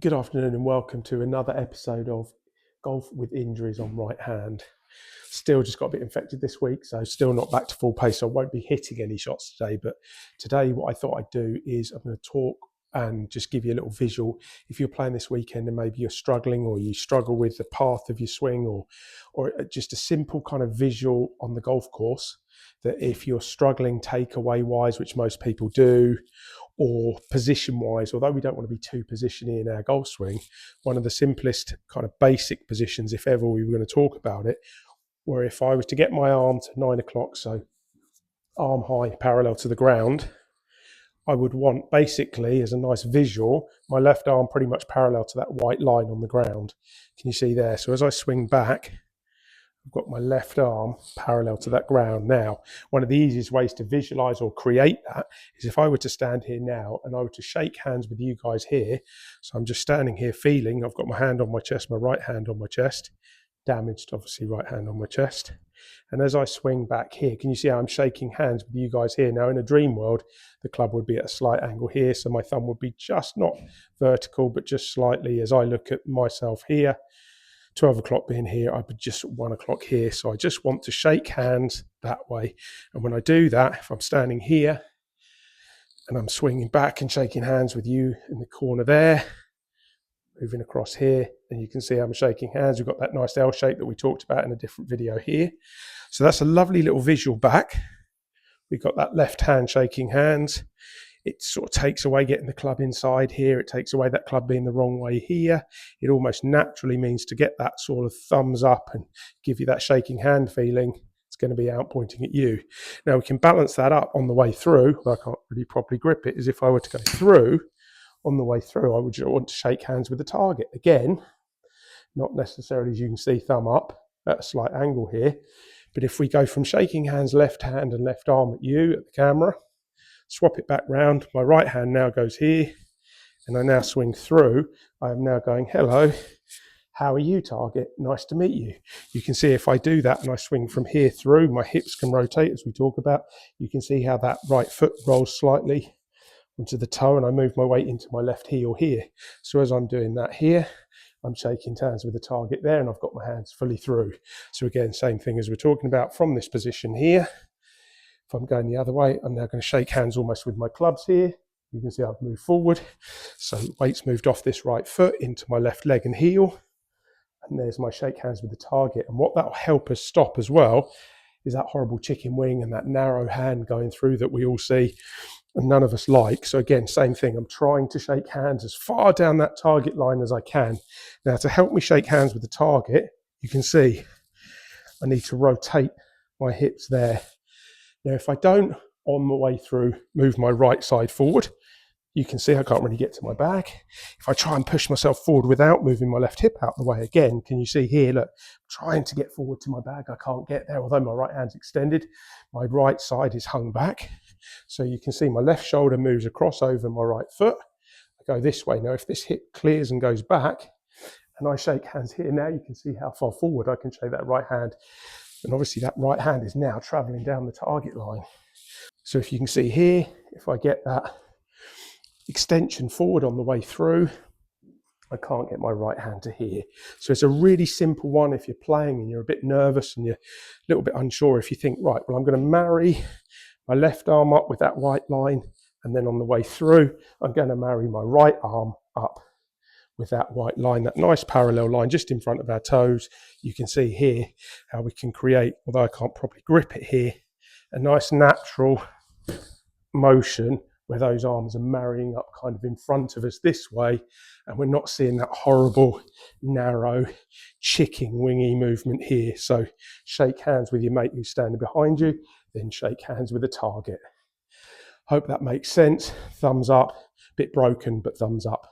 Good afternoon and welcome to another episode of Golf with Injuries on Right Hand. Still just got a bit infected this week, so still not back to full pace. So I won't be hitting any shots today, but today what I thought I'd do is I'm going to talk and just give you a little visual. If you're playing this weekend and maybe you're struggling or you struggle with the path of your swing or just a simple kind of visual on the golf course, that if you're struggling takeaway wise, which most people do, or position wise, although we don't want to be too positiony in our golf swing, one of the simplest kind of basic positions, if ever we were going to talk about it, where if I was to get my arm to 9 o'clock, so arm high parallel to the ground, I would want basically as a nice visual, my left arm pretty much parallel to that white line on the ground. Can you see there? So as I swing back, I've got my left arm parallel to that ground. Now, one of the easiest ways to visualize or create that is if I were to stand here now and I were to shake hands with you guys here. So I'm just standing here feeling, I've got my hand on my chest, my right hand on my chest, damaged obviously right hand on my chest. And as I swing back here, can you see how I'm shaking hands with you guys here? Now in a dream world, the club would be at a slight angle here. So my thumb would be just not vertical, but just slightly as I look at myself here. 12 o'clock being here, I'd be just 1 o'clock here. So I just want to shake hands that way. And when I do that, if I'm standing here and I'm swinging back and shaking hands with you in the corner there, moving across here, and you can see I'm shaking hands. We've got that nice L shape that we talked about in a different video here. So that's a lovely little visual back. We've got that left hand shaking hands. It sort of takes away getting the club inside here. It takes away that club being the wrong way here. It almost naturally means to get that sort of thumbs up and give you that shaking hand feeling, it's going to be out pointing at you. Now we can balance that up on the way through, although I can't really properly grip it, is if I were to go through, on the way through, I would want to shake hands with the target. Again, not necessarily, as you can see, thumb up at a slight angle here. But if we go from shaking hands left hand and left arm at you, at the camera, swap it back round, my right hand now goes here, and I now swing through. I am now going, hello, how are you, target? Nice to meet you. You can see if I do that and I swing from here through, my hips can rotate as we talk about. You can see how that right foot rolls slightly onto the toe and I move my weight into my left heel here. So as I'm doing that here, I'm shaking hands with the target there and I've got my hands fully through. So again, same thing as we're talking about from this position here. If I'm going the other way, I'm now going to shake hands almost with my clubs here. You can see I've moved forward. So weight's moved off this right foot into my left leg and heel. And there's my shake hands with the target. And what that will help us stop as well is that horrible chicken wing and that narrow hand going through that we all see and none of us like. So again, same thing. I'm trying to shake hands as far down that target line as I can. Now to help me shake hands with the target, you can see I need to rotate my hips there. Now, if I don't, on the way through, move my right side forward, you can see I can't really get to my bag. If I try and push myself forward without moving my left hip out the way again, can you see here, look, trying to get forward to my bag, I can't get there, although my right hand's extended, my right side is hung back. So you can see my left shoulder moves across over my right foot. I go this way. Now, if this hip clears and goes back, and I shake hands here, now you can see how far forward I can shake that right hand. And obviously that right hand is now traveling down the target line. So if you can see here, if I get that extension forward on the way through, I can't get my right hand to here. So it's a really simple one if you're playing and you're a bit nervous and you're a little bit unsure. If you think, right, well, I'm going to marry my left arm up with that white line, and then on the way through, I'm going to marry my right arm up with that white line, that nice parallel line just in front of our toes. You can see here how we can create, although I can't properly grip it here, a nice natural motion where those arms are marrying up kind of in front of us this way, and we're not seeing that horrible, narrow, chicken wingy movement here. So shake hands with your mate who's standing behind you, then shake hands with the target. Hope that makes sense. Thumbs up, bit broken, but thumbs up.